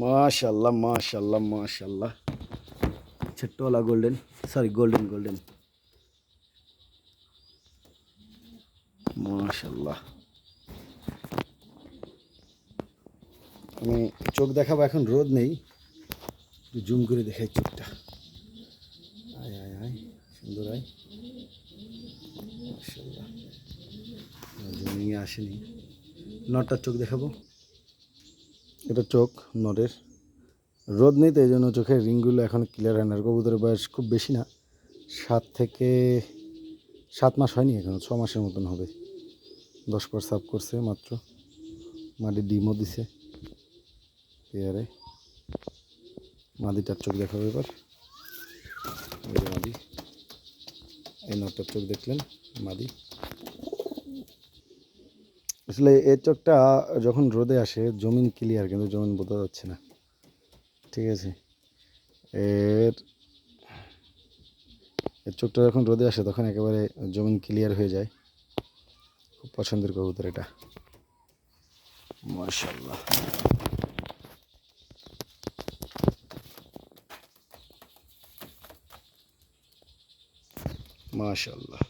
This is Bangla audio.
মাশাআল্লাহ মাশাআল্লাহ মাশাআল্লাহ। ছোট্টওয়ালা গোল্ডেন, সরি গোল্ডেন গোল্ডেন। মাশাআল্লাহ। আমি চোখ দেখাবো, এখন রোদ নেই, জুম করে দেখাই চোখটা। আয় আয় আয়, সুন্দর আয়। মাশাআল্লাহ, জুমিংয়ে আসেনি। নটটার চোখ দেখাবো, এটা চোখ নটের। রোদ নেই তো এই জন্য চোখের রিংগুলো এখন ক্লিয়ার হয় না। কবুতরের বয়স খুব বেশি না, 7 মাস হয়নি, এখন 6 মাসের মতন হবে। 10 পর সাফ করছে মাত্র, মাটি ডিমও দিছে পেয়ারে। মাদিটার চোখ দেখাবো এবার। এই মাদি, এই নটটার চোখ দেখলেন, মাদি। আসলে এর চোখটা যখন রোদে আসে জমিন ক্লিয়ার, কিন্তু জমিন বোঝা যাচ্ছে না, ঠিক আছে। এর এর চোখটা যখন রোদে আসে তখন একেবারে জমিন ক্লিয়ার হয়ে যায়। খুব পছন্দের কবুতর এটা। মাশাআল্লাহ। মাশাআল্লাহ।